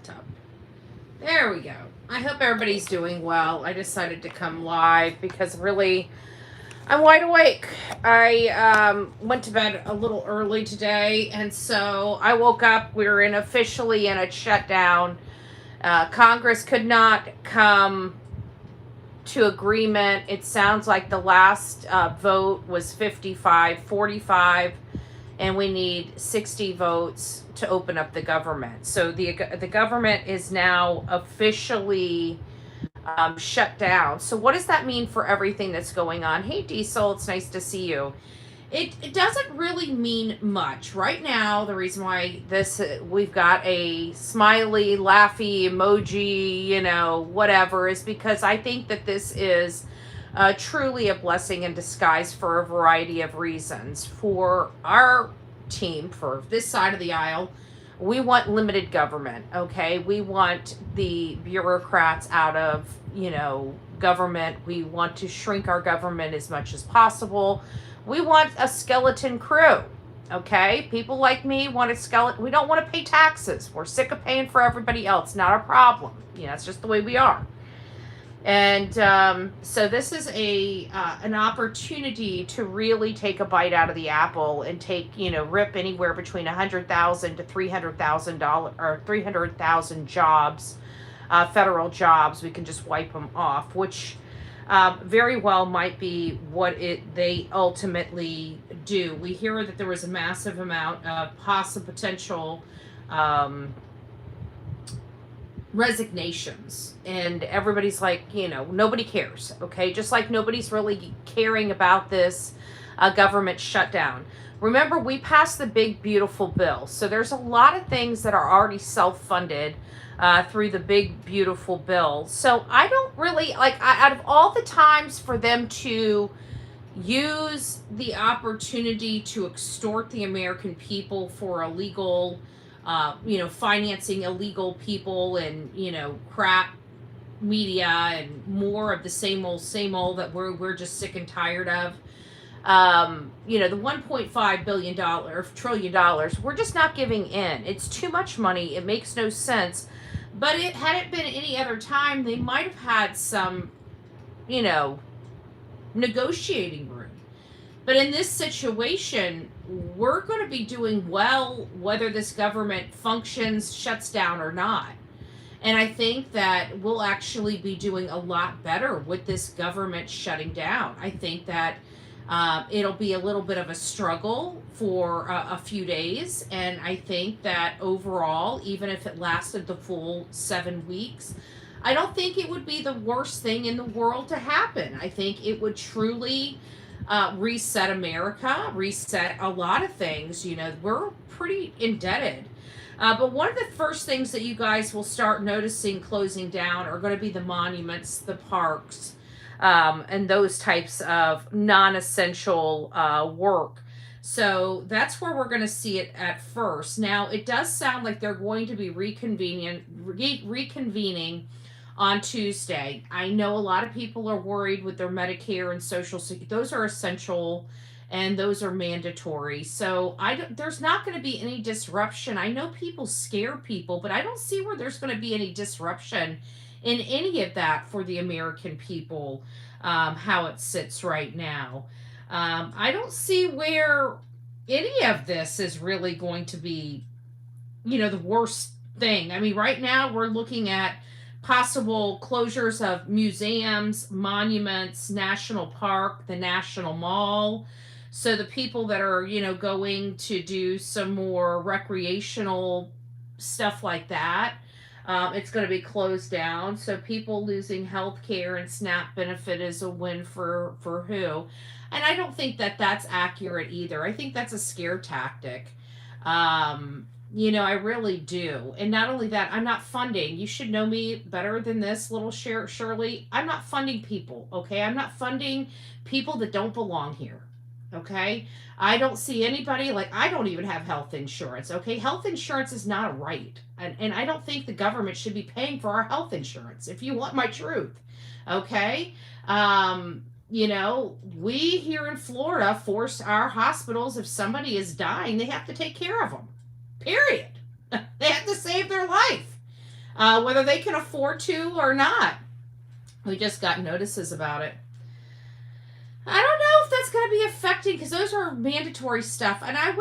laptop. There we go. I hope everybody's doing well. I decided to come live because really I'm wide awake. I went to bed a little early today, and so I woke up. We were officially in a shutdown. Congress could not come to agreement. It sounds like the last vote was 55-45, and we need 60 votes to open up the government. So the government is now officially shut down. So what does that mean for everything that's going on? Hey, Diesel, it's nice to see you. It doesn't really mean much right now. The reason why we've got a smiley, laughy emoji, whatever, is because I think that this is truly a blessing in disguise for a variety of reasons. For our team, for this side of the aisle, we want limited government, okay? We want the bureaucrats out of, government. We want to shrink our government as much as possible. We want a skeleton crew, okay? People like me want a skeleton. We don't want to pay taxes. We're sick of paying for everybody else. Not a problem. It's just the way we are. And so this is an opportunity to really take a bite out of the apple and rip anywhere between $100,000 to $300,000 or 300,000 jobs, federal jobs. We can just wipe them off, which very well might be what they ultimately do. We hear that there was a massive amount of potential resignations, and everybody's like, nobody cares, okay? Just like nobody's really caring about this government shutdown. Remember, we passed the big beautiful bill, so there's a lot of things that are already self-funded through the big beautiful bill. So I don't really out of all the times for them to use the opportunity to extort the American people for illegal financing illegal people and, crap media and more of the same old that we're just sick and tired of. The $1.5 trillion, we're just not giving in. It's too much money. It makes no sense. But had it been any other time, they might have had some, negotiating room. But in this situation, we're going to be doing well whether this government functions, shuts down or not. And I think that we'll actually be doing a lot better with this government shutting down. I think that it'll be a little bit of a struggle for a few days. And I think that overall, even if it lasted the full 7 weeks, I don't think it would be the worst thing in the world to happen. I think it would truly reset America, reset a lot of things. We're pretty indebted. But one of the first things that you guys will start noticing closing down are going to be the monuments, the parks, and those types of non-essential work. So that's where we're going to see it at first. Now, it does sound like they're going to be reconvening on Tuesday. I know a lot of people are worried with their Medicare and Social Security. Those are essential and those are mandatory. So there's not going to be any disruption. I know people scare people, but I don't see where there's going to be any disruption in any of that for the American people, how it sits right now. I don't see where any of this is really going to be, the worst thing. I mean, right now we're looking at possible closures of museums, monuments, national park, the National Mall. So the people that are, going to do some more recreational stuff like that, it's going to be closed down. So people losing health care and SNAP benefit is a win for who? And I don't think that that's accurate either. I think that's a scare tactic. I really do. And not only that, I'm not funding. You should know me better than this, little Shirley. I'm not funding people, okay? I'm not funding people that don't belong here, okay? I don't see anybody, I don't even have health insurance, okay? Health insurance is not a right. And I don't think the government should be paying for our health insurance, if you want my truth, okay? We here in Florida force our hospitals, if somebody is dying, they have to take care of them. Period. They have to save their life. whether they can afford to or not. We just got notices about it. I don't know if that's going to be affecting because those are mandatory stuff, and I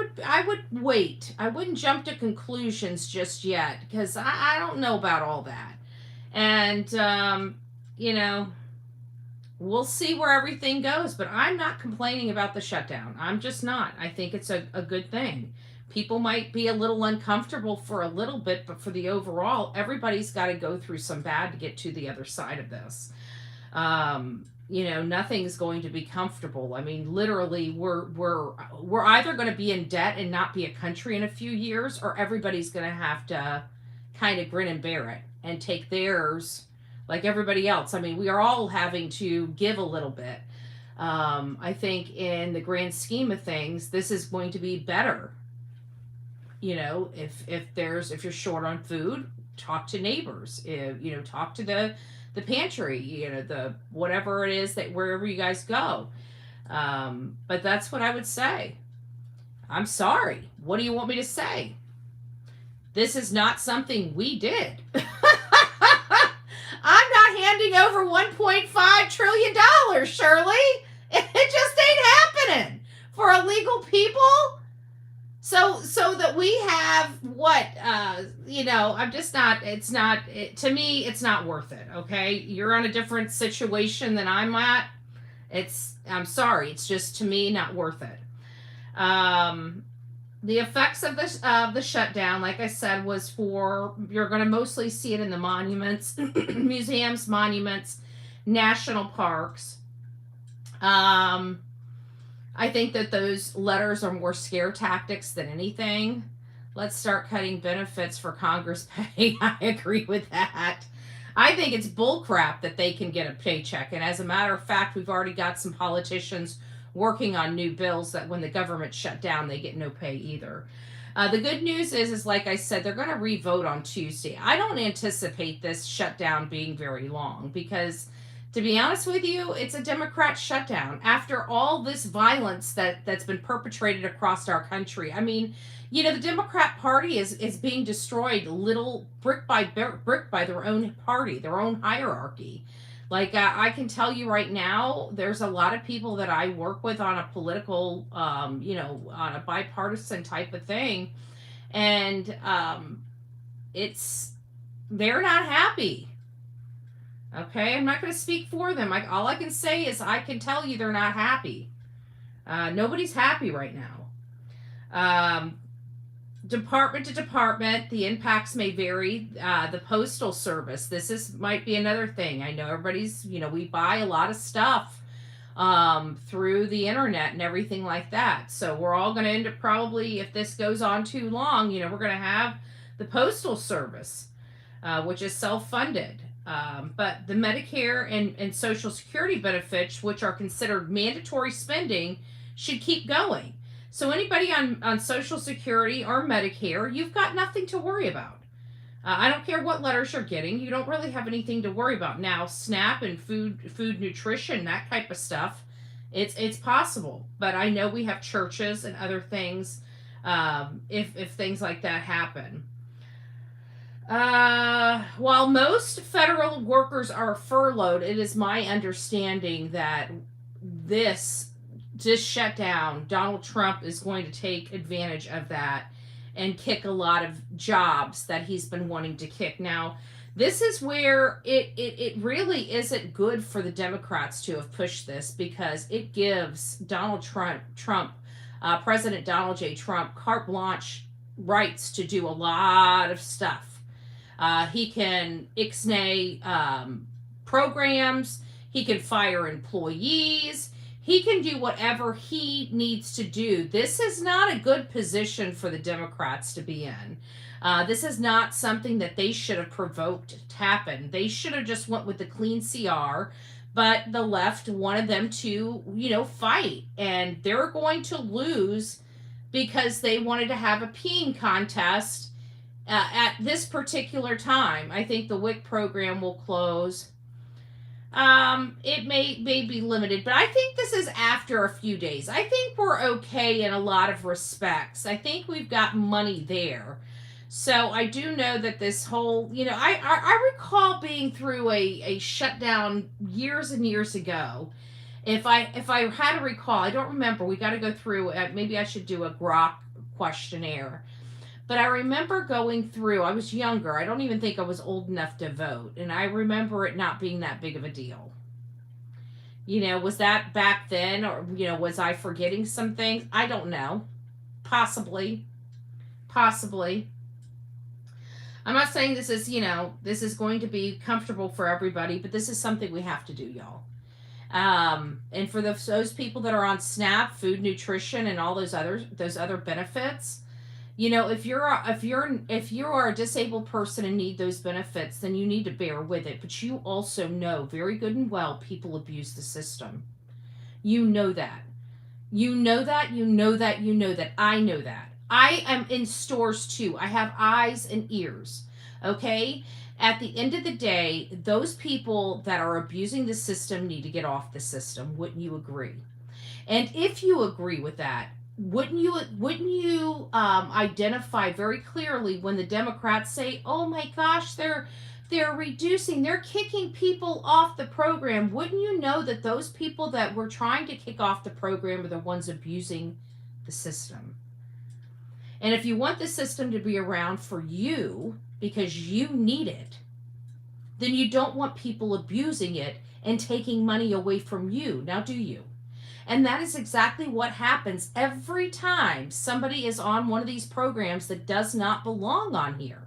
would wait. I wouldn't jump to conclusions just yet because I don't know about all that, and you know, we'll see where everything goes. But I'm not complaining about the shutdown. I'm just not. I think it's a good thing. People might be a little uncomfortable for a little bit, but for the overall, everybody's got to go through some bad to get to the other side of this. Nothing's going to be comfortable. I mean, literally, we're either going to be in debt and not be a country in a few years, or everybody's going to have to kind of grin and bear it and take theirs like everybody else. I mean, we are all having to give a little bit. I think in the grand scheme of things, this is going to be better. If you're short on food, talk to neighbors. Talk to the pantry, the whatever it is that wherever you guys go. But that's what I would say. I'm sorry. What do you want me to say? This is not something we did. I'm not handing over $1.5 trillion, Shirley. It just ain't happening for illegal people. So that we have what, I'm just not, to me, it's not worth it. Okay. You're on a different situation than I'm at. I'm sorry. It's just, to me, not worth it. The effects of the shutdown, like I said, you're going to mostly see it in the monuments, museums, monuments, national parks. I think that those letters are more scare tactics than anything. Let's start cutting benefits for Congress pay. I agree with that. I think it's bullcrap that they can get a paycheck. And as a matter of fact, we've already got some politicians working on new bills that when the government shut down, they get no pay either. The good news is like I said, they're going to re-vote on Tuesday. I don't anticipate this shutdown being very long because, to be honest with you, it's a Democrat shutdown. After all this violence that's been perpetrated across our country, I mean, the Democrat Party is being destroyed little brick by brick by their own party, their own hierarchy. Like, I can tell you right now, there's a lot of people that I work with on a political, on a bipartisan type of thing, and they're not happy. Okay, I'm not going to speak for them. All I can say is I can tell you they're not happy. Nobody's happy right now. Department to department, the impacts may vary. The Postal Service, might be another thing. I know everybody's, we buy a lot of stuff through the internet and everything like that. So we're all going to end up probably, if this goes on too long, we're going to have the Postal Service, which is self-funded. But the Medicare and Social Security benefits, which are considered mandatory spending, should keep going. So anybody on Social Security or Medicare, you've got nothing to worry about. I don't care what letters you're getting. You don't really have anything to worry about. Now, SNAP and food nutrition, that type of stuff, it's possible. But I know we have churches and other things if things like that happen. While most federal workers are furloughed, it is my understanding that this shutdown, Donald Trump is going to take advantage of that and kick a lot of jobs that he's been wanting to kick. Now, this is where it really isn't good for the Democrats to have pushed this because it gives Donald Trump, President Donald J. Trump, carte blanche rights to do a lot of stuff. He can ixnay programs. He can fire employees. He can do whatever he needs to do. This is not a good position for the Democrats to be in. This is not something that they should have provoked to happen. They should have just went with the clean CR, but the left wanted them to, fight. And they're going to lose because they wanted to have a peeing contest at this particular time. I think the WIC program will close. It may be limited, but I think this is after a few days. I think we're okay in a lot of respects. I think we've got money there. So I do know that this whole, I recall being through a shutdown years and years ago. If I had to recall, I don't remember. We got to go through. Maybe I should do a Grok questionnaire. But I remember going through. I was younger. I don't even think I was old enough to vote, and I remember it not being that big of a deal. Was that back then, or was I forgetting some things? I don't know. Possibly, possibly. I'm not saying this is going to be comfortable for everybody, but this is something we have to do, y'all. And for those people that are on SNAP, food nutrition, and all those other benefits, if you are a disabled person and need those benefits, then you need to bear with it. But you also know very good and well people abuse the system. You know that. You know that. You know that. You know that. I know that. I am in stores too. I have eyes and ears. Okay? At the end of the day, those people that are abusing the system need to get off the system. Wouldn't you agree? And if you agree with that, wouldn't you identify very clearly when the Democrats say, "Oh my gosh, they're kicking people off the program"? Wouldn't you know that those people that were trying to kick off the program are the ones abusing the system? And if you want the system to be around for you because you need it, then you don't want people abusing it and taking money away from you. Now, do you? And that is exactly what happens every time somebody is on one of these programs that does not belong on here.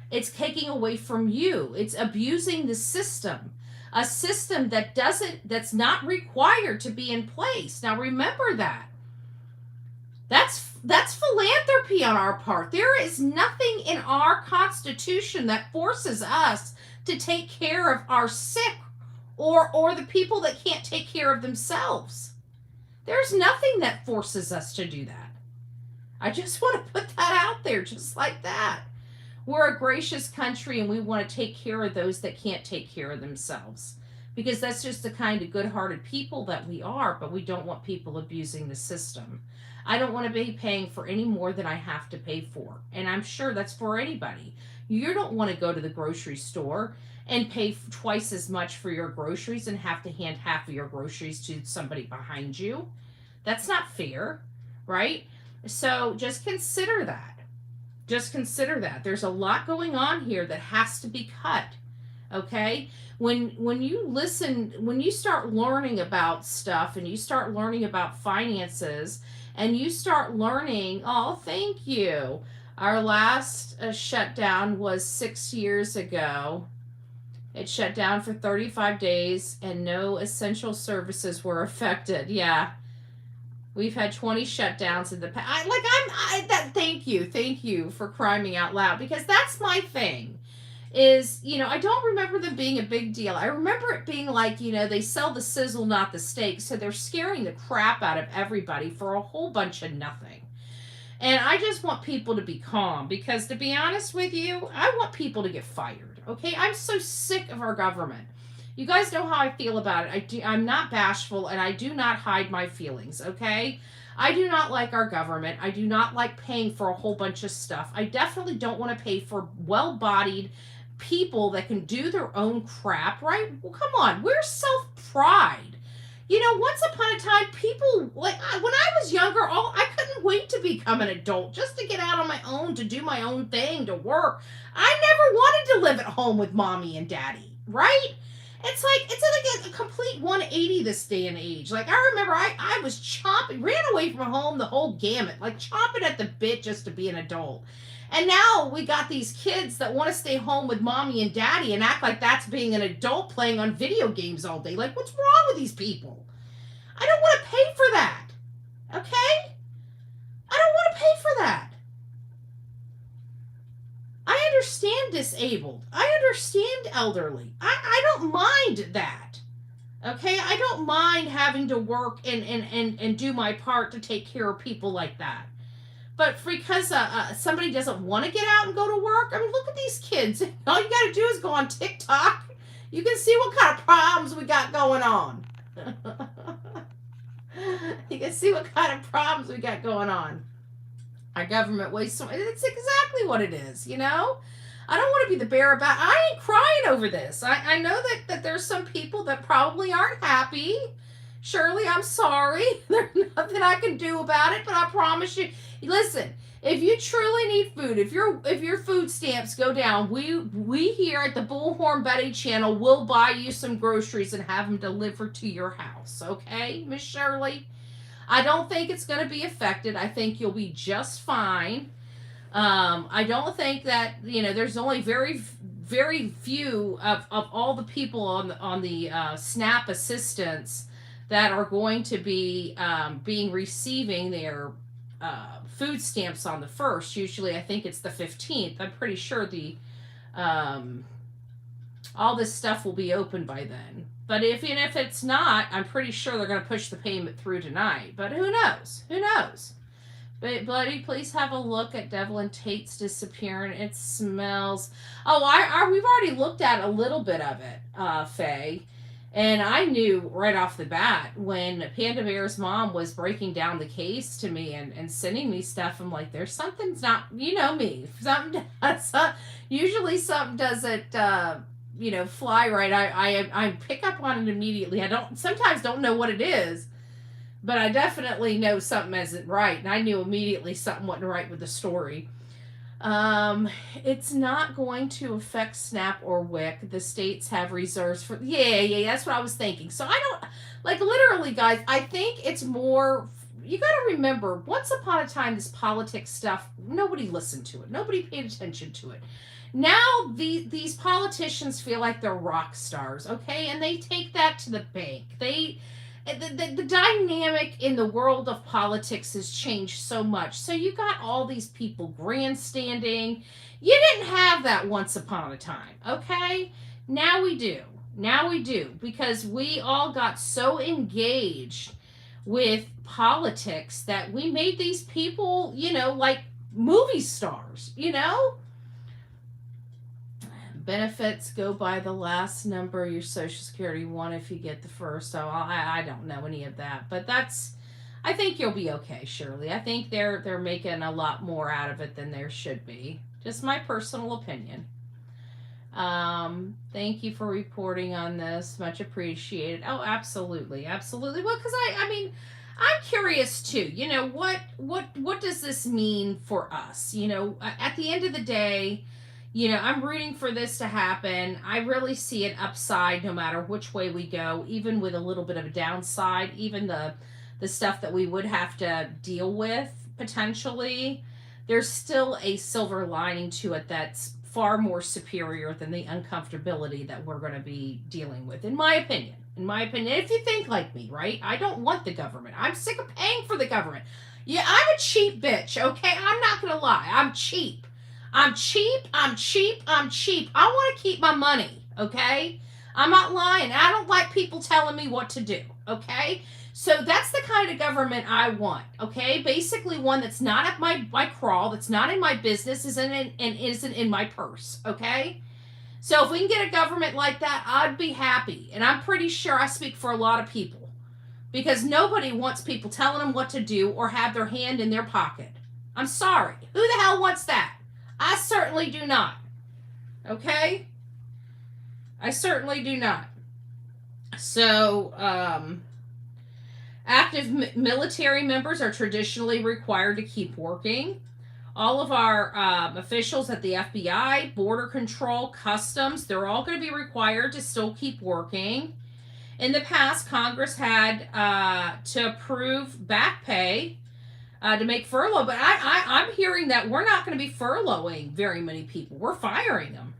It's taking away from you. It's abusing the system. A system that's not required to be in place. Now remember that. That's philanthropy on our part. There is nothing in our Constitution that forces us to take care of our sick or the people that can't take care of themselves. There's nothing that forces us to do that. I just want to put that out there just like that. We're a gracious country and we want to take care of those that can't take care of themselves. Because that's just the kind of good-hearted people that we are, but we don't want people abusing the system. I don't want to be paying for any more than I have to pay for. And I'm sure that's for anybody. You don't want to go to the grocery store and pay twice as much for your groceries and have to hand half of your groceries to somebody behind you. That's not fair, right? So just consider that. Just consider that. There's a lot going on here that has to be cut. Okay? When you start learning about stuff and you start learning about finances and you start learning, oh, thank you. Our last shutdown was 6 years ago. It shut down for 35 days and no essential services were affected. Yeah. We've had 20 shutdowns in the past. Thank you for crying out loud, because that's my thing. I don't remember them being a big deal. I remember it being like, they sell the sizzle, not the steak, so they're scaring the crap out of everybody for a whole bunch of nothing. And I just want people to be calm, because to be honest with you, I want people to get fired. Okay, I'm so sick of our government. You guys know how I feel about it. I'm not bashful, and I do not hide my feelings, okay? I do not like our government. I do not like paying for a whole bunch of stuff. I definitely don't want to pay for well-bodied people that can do their own crap, right? Well, come on. Where's self-pride? Once upon a time, people, when I was younger, I couldn't wait to become an adult just to get out on my own, to do my own thing, to work. I never wanted to live at home with mommy and daddy, right? It's like a complete 180 this day and age. Like, I remember I was ran away from home the whole gamut, like chomping at the bit just to be an adult. And now we got these kids that want to stay home with mommy and daddy and act like that's being an adult playing on video games all day. Like, what's wrong with these people? I don't want to pay for that. Okay? I don't want to pay for that. I understand disabled. I understand elderly. I don't mind that. Okay? I don't mind having to work and do my part to take care of people like that. But because somebody doesn't want to get out and go to work, I mean, look at these kids. All you got to do is go on TikTok. You can see what kind of problems we got going on. You can see what kind of problems we got going on. Our government wastes so much. It's exactly what it is, you know? I don't want to be the bearer about. I ain't crying over this. I know that there's some people that probably aren't happy. Shirley, I'm sorry. There's nothing I can do about it, but I promise you. Listen, if you truly need food, if your food stamps go down, we here at the Bullhorn Betty channel will buy you some groceries and have them delivered to your house. Okay, Miss Shirley? I don't think it's going to be affected. I think you'll be just fine. I don't think that, there's only very few of all the people on the SNAP assistance that are going to be receiving their food stamps on the 1st. Usually I think it's the 15th. I'm pretty sure the all this stuff will be open by then. But even if it's not, I'm pretty sure they're going to push the payment through tonight. But who knows? Who knows? But Bloody, please have a look at Devlin Tate's disappearing. It smells. Oh, we've already looked at a little bit of it, Faye. And I knew right off the bat when Panda Bear's mom was breaking down the case to me and sending me stuff. I'm like, there's something's not, you know me. Usually something doesn't, fly right. I pick up on it immediately. I sometimes don't know what it is, but I definitely know something isn't right. And I knew immediately something wasn't right with the story. It's not going to affect SNAP or WIC. The states have reserves for, yeah, that's what I was thinking. So I don't, literally, guys, I think it's more, you got to remember, once upon a time, this politics stuff, nobody listened to it. Nobody paid attention to it. Now, these politicians feel like they're rock stars, okay? And they take that to the bank. The dynamic in the world of politics has changed so much. So you got all these people grandstanding. You didn't have that once upon a time, okay? Now we do. Because we all got so engaged with politics that we made these people, like movie stars, Benefits go by the last number of your Social Security one if you get the first. So I don't know any of that, but I think you'll be okay, Shirley. I think they're making a lot more out of it than there should be. Just my personal opinion. Thank you for reporting on this. Much appreciated. Oh, absolutely. Well, because I'm curious too. What does this mean for us? At the end of the day, I'm rooting for this to happen. I really see an upside no matter which way we go, even with a little bit of a downside, even the stuff that we would have to deal with potentially. There's still a silver lining to it that's far more superior than the uncomfortability that we're going to be dealing with, in my opinion. If you think like me, right? I don't want the government. I'm sick of paying for the government. Yeah, I'm a cheap bitch, okay? I'm not going to lie. I'm cheap. I want to keep my money, okay? I'm not lying. I don't like people telling me what to do, okay? So that's the kind of government I want, okay? Basically one that's not at my crawl, that's not in my business, isn't in my purse, okay? So if we can get a government like that, I'd be happy. And I'm pretty sure I speak for a lot of people. Because nobody wants people telling them what to do or have their hand in their pocket. I'm sorry. Who the hell wants that? I certainly do not. Okay? I certainly do not. So, active military members are traditionally required to keep working. All of our officials at the FBI, Border Control, Customs, they're all going to be required to still keep working. In the past, Congress had to approve back pay to make furlough, but I'm hearing that we're not going to be furloughing very many people. We're firing them.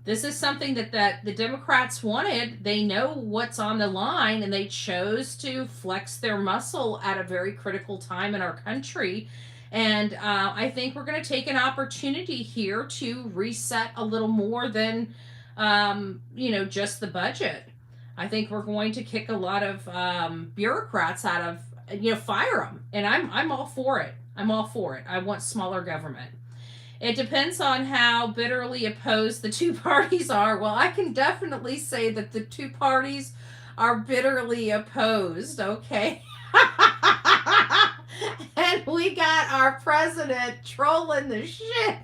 This is something that the Democrats wanted. They know what's on the line, and they chose to flex their muscle at a very critical time in our country. And I think we're going to take an opportunity here to reset a little more than, just the budget. I think we're going to kick a lot of bureaucrats out of, fire them. And I'm all for it. I want smaller government. It depends on how bitterly opposed the two parties are. Well, I can definitely say that the two parties are bitterly opposed, okay? And we got our president trolling the shit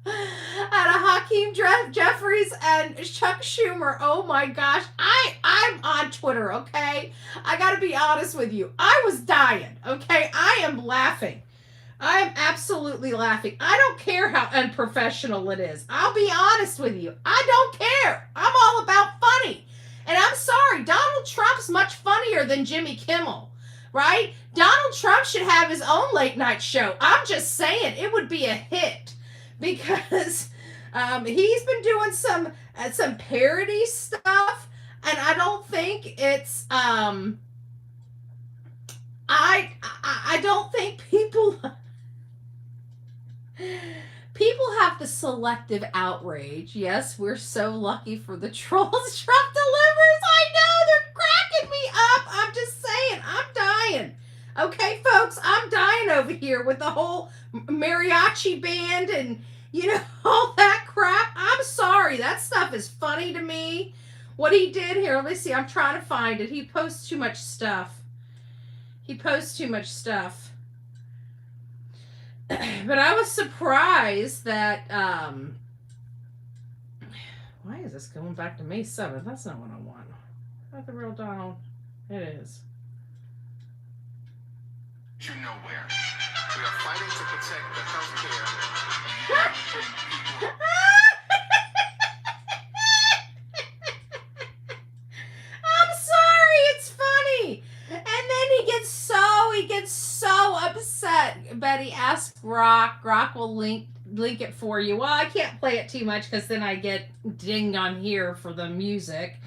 out of Hakeem Jeffries and Chuck Schumer. Oh my gosh. I'm on Twitter, okay? I gotta be honest with you. I was dying, okay? I am laughing. I am absolutely laughing. I don't care how unprofessional it is. I'll be honest with you. I don't care. I'm all about funny. And I'm sorry, Donald Trump's much funnier than Jimmy Kimmel, right? Donald Trump should have his own late night show. I'm just saying, it would be a hit because he's been doing some parody stuff, and I don't think it's I don't think people have the selective outrage. Yes, we're so lucky for the trolls Trump delivers. I know, they're cracking me up. I'm just saying, I'm dying. Okay, folks, I'm dying over here with the whole mariachi band and, all that crap. I'm sorry. That stuff is funny to me. What he did here, let me see. I'm trying to find it. He posts too much stuff. But I was surprised that, why is this going back to May 7th? That's not what I want. Not the real Donald. It is. You know where. We are fighting to protect the health care. I'm sorry, it's funny. And then he gets so upset. Betty asks Rock. Rock will link it for you. Well, I can't play it too much because then I get dinged on here for the music.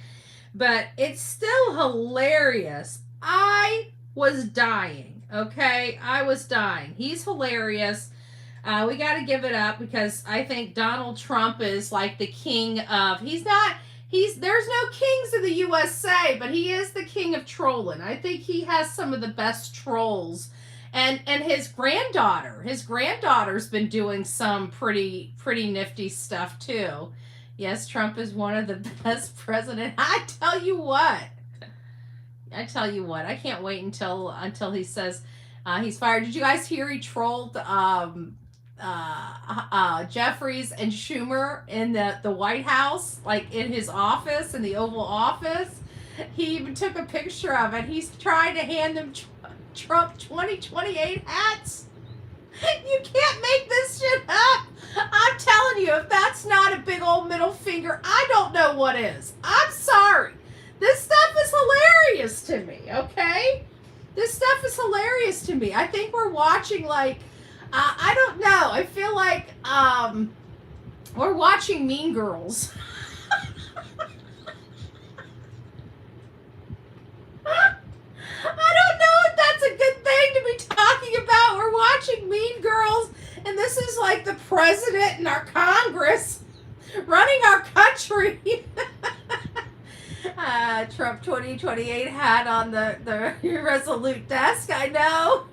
But it's still hilarious. I was dying. Okay? I was dying. He's hilarious. We got to give it up because I think Donald Trump is like the king of... There's no kings of the USA, but he is the king of trolling. I think he has some of the best trolls. And his granddaughter's been doing some pretty nifty stuff too. Yes, Trump is one of the best presidents. I tell you what, I can't wait until he says he's fired. Did you guys hear he trolled Jeffries and Schumer in the White House, like in his office, in the Oval Office? He even took a picture of it. He's trying to hand them Trump 2028 hats. You can't make this shit up. I'm telling you, if that's not a big old middle finger, I don't know what is. I'm sorry. This stuff is hilarious to me, okay? This stuff is hilarious to me. I think we're watching like, I don't know. I feel like we're watching Mean Girls. I don't know if that's a good thing to be talking about. We're watching Mean Girls, and this is like the president and our Congress running our country. Trump 2028 hat on the Resolute desk, I know.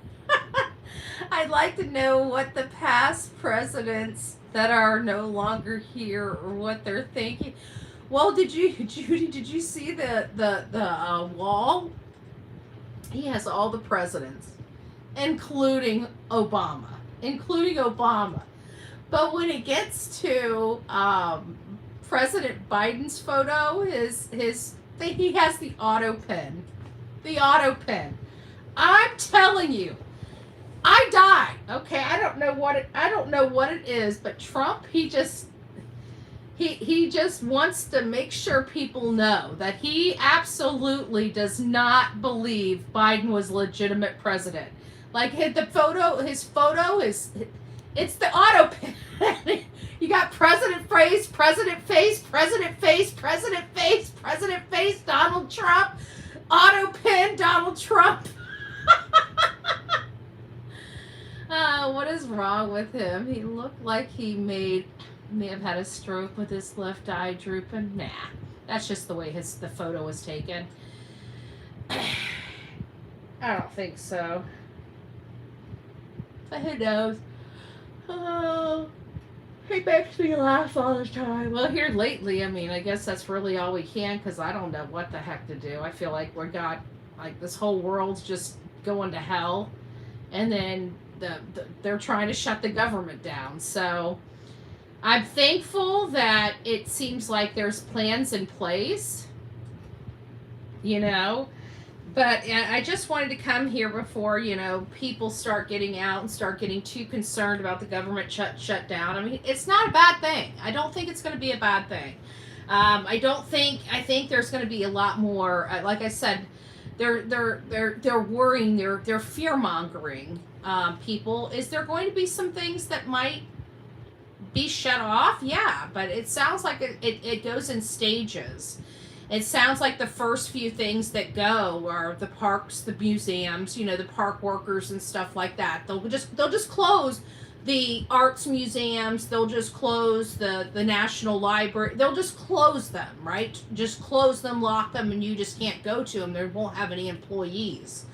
I'd like to know what the past presidents that are no longer here or what they're thinking. Well, Judy, did you see the wall? He has all the presidents, including Obama. But when it gets to President Biden's photo, he has the auto pen. I'm telling you, I die. Okay, I don't know what it is, but Trump, he just wants to make sure people know that he absolutely does not believe Biden was legitimate president. Like his photo is, it's the auto pen. You got president face, Donald Trump, auto pen, Donald Trump. What is wrong with him? He looked like he may have had a stroke with his left eye drooping. Nah, that's just the way the photo was taken. I don't think so. But who knows? Oh, he makes me laugh all the time. Well, here lately, I mean, I guess that's really all we can, because I don't know what the heck to do. I feel like like this whole world's just going to hell, and then they're trying to shut the government down. So I'm thankful that it seems like there's plans in place, you know. But I just wanted to come here before, people start getting out and start getting too concerned about the government shut down. I mean, it's not a bad thing. I don't think it's going to be a bad thing. I think there's going to be a lot more, like I said, they're worrying, they're fear mongering, people. Is there going to be some things that might be shut off? Yeah, but it sounds like it goes in stages. It sounds like the first few things that go are the parks, the museums, the park workers and stuff like that. They'll just close the arts museums. They'll just close the National Library. They'll just close them, right? Just close them, lock them, and you just can't go to them. They won't have any employees.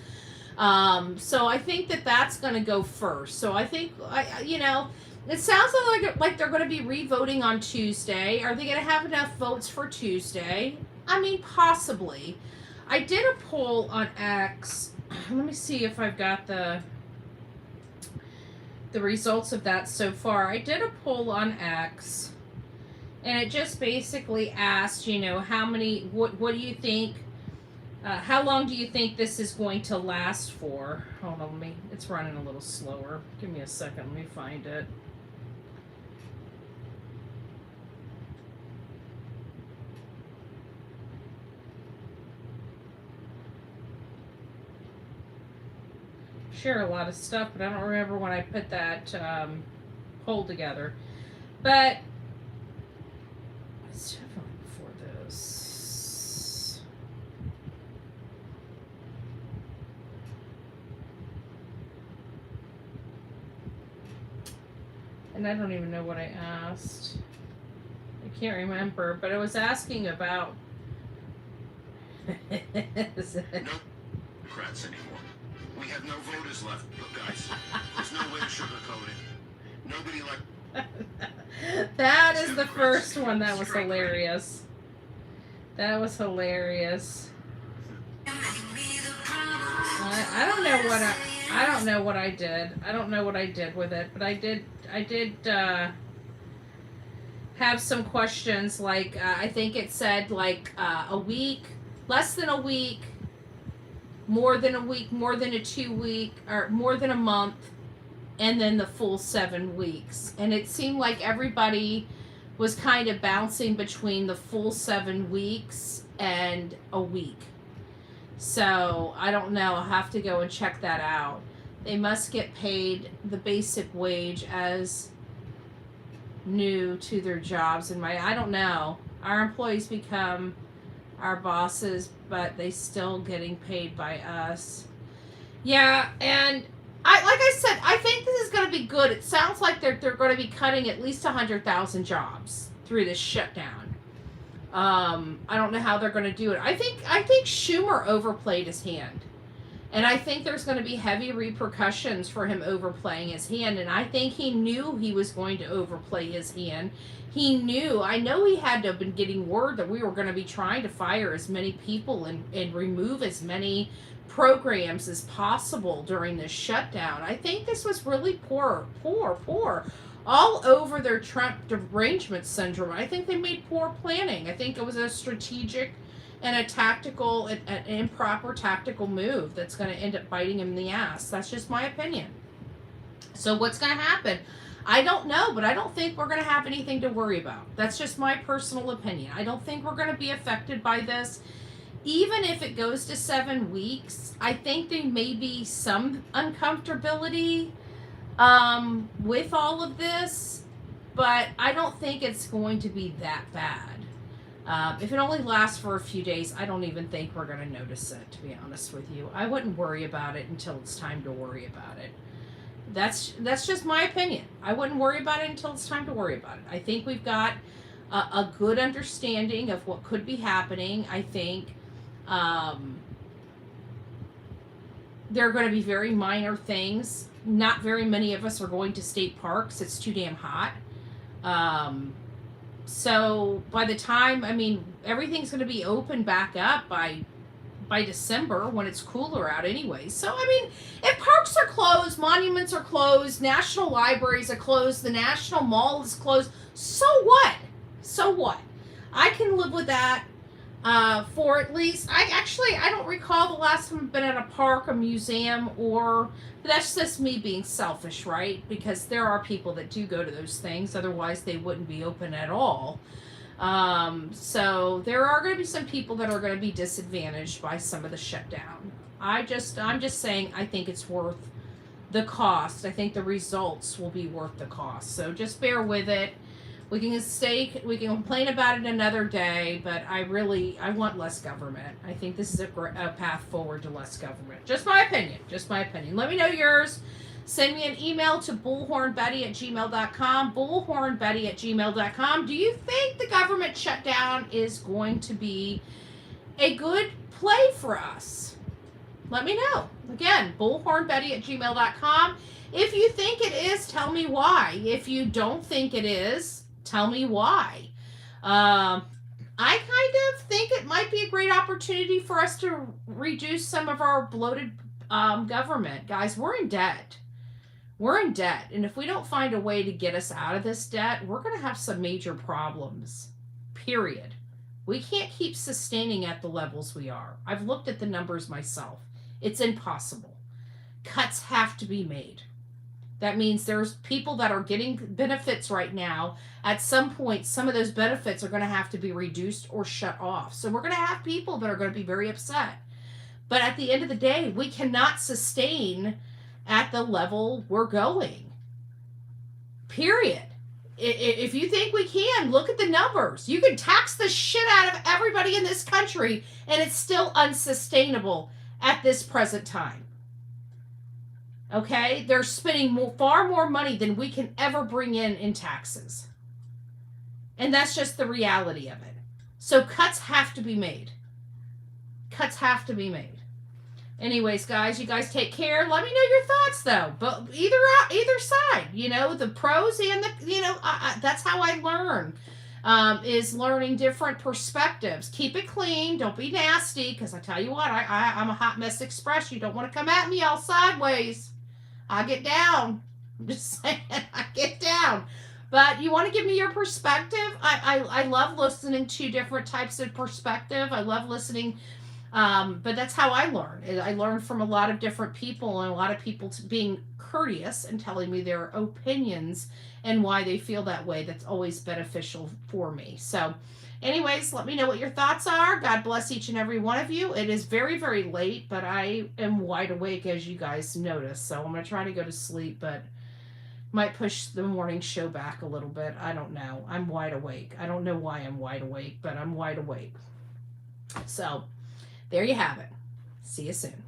So I think that's going to go first. So I think, it sounds like they're going to be re-voting on Tuesday. Are they going to have enough votes for Tuesday? I mean, possibly. I did a poll on X. Let me see if I've got the results of that so far. I did a poll on X, and it just basically asked, what do you think, how long do you think this is going to last for? Hold on, it's running a little slower. Give me a second, let me find it. Share a lot of stuff, but I don't remember when I put that poll together. But it's definitely before this. And I don't even know what I asked. I can't remember, but I was asking about. No Democrats anymore. We have no voters left. Look, guys, there's no way to sugarcoat it. Nobody That is the first one. That was hilarious. That was hilarious. I don't know what I don't know what I did. I don't know what I did with it, but I did have some questions. Like I think it said like a week, less than a week, more than a week, more than a 2 week, or more than a month, and then the full 7 weeks. And it seemed like everybody was kind of bouncing between the full 7 weeks and a week. So I don't know. I'll have to go and check that out. They must get paid the basic wage as new to their jobs. And I don't know. Our employees become our bosses, but they still getting paid by us. Yeah, and like I said, I think this is going to be good. It sounds like they're going to be cutting at least 100,000 jobs through this shutdown. I don't know how they're going to do it. I think Schumer overplayed his hand, and I think there's going to be heavy repercussions for him overplaying his hand. And I think he knew he was going to overplay his hand. He knew, I know he had to have been getting word that we were going to be trying to fire as many people and remove as many programs as possible during this shutdown. I think this was really poor, all over their Trump derangement syndrome. I think they made poor planning. I think it was a strategic and a tactical, an improper tactical move that's going to end up biting him in the ass. That's just my opinion. So what's going to happen? I don't know, but I don't think we're going to have anything to worry about. That's just my personal opinion. I don't think we're going to be affected by this. Even if it goes to 7 weeks, I think there may be some uncomfortability with all of this, but I don't think it's going to be that bad. If it only lasts for a few days, I don't even think we're going to notice it, to be honest with you. I wouldn't worry about it until it's time to worry about it. That's just my opinion. I wouldn't worry about it until it's time to worry about it. I think we've got a good understanding of what could be happening. I think there are going to be very minor things. Not very many of us are going to state parks. It's too damn hot. So by the time, everything's going to be open back up by by December when it's cooler out anyway. So, I mean, if parks are closed, monuments are closed, national libraries are closed, the National Mall is closed, so what? So what? I can live with that for at least, I don't recall the last time I've been at a park, a museum, or, that's just me being selfish, right? Because there are people that do go to those things, otherwise they wouldn't be open at all. So there are going to be some people that are going to be disadvantaged by some of the shutdown. I'm just saying, I think it's worth the cost. I think the results will be worth the cost. So just bear with it. We can complain about it another day, but I want less government. I think this is a path forward to less government. Just my opinion. Let me know yours. Send me an email to bullhornbetty@gmail.com, bullhornbetty@gmail.com. Do you think the government shutdown is going to be a good play for us? Let me know. Again, bullhornbetty@gmail.com. If you think it is, tell me why. If you don't think it is, tell me why. I kind of think it might be a great opportunity for us to reduce some of our bloated government. Guys, we're in debt. And if we don't find a way to get us out of this debt, we're going to have some major problems. Period. We can't keep sustaining at the levels we are. I've looked at the numbers myself. It's impossible. Cuts have to be made. That means there's people that are getting benefits right now. At some point, some of those benefits are going to have to be reduced or shut off. So we're going to have people that are going to be very upset. But at the end of the day, we cannot sustain at the level we're going. Period. If you think we can, look at the numbers. You can tax the shit out of everybody in this country, and it's still unsustainable at this present time. Okay? They're spending far more money than we can ever bring in taxes. And that's just the reality of it. So cuts have to be made. Anyways, guys, you guys take care. Let me know your thoughts, though. But either side, the pros and that's how I learn. Is learning different perspectives. Keep it clean. Don't be nasty, because I tell you what, I'm a hot mess express. You don't want to come at me all sideways. I get down. I'm just saying, I get down. But you want to give me your perspective? I love listening to different types of perspective. I love listening. But that's how I learn. I learn from a lot of different people, and a lot of people being courteous and telling me their opinions and why they feel that way. That's always beneficial for me. So anyways, let me know what your thoughts are. God bless each and every one of you. It is very, very late, but I am wide awake, as you guys notice. So I'm going to try to go to sleep, but might push the morning show back a little bit. I don't know. I'm wide awake. I don't know why I'm wide awake, but I'm wide awake. So there you have it. See you soon.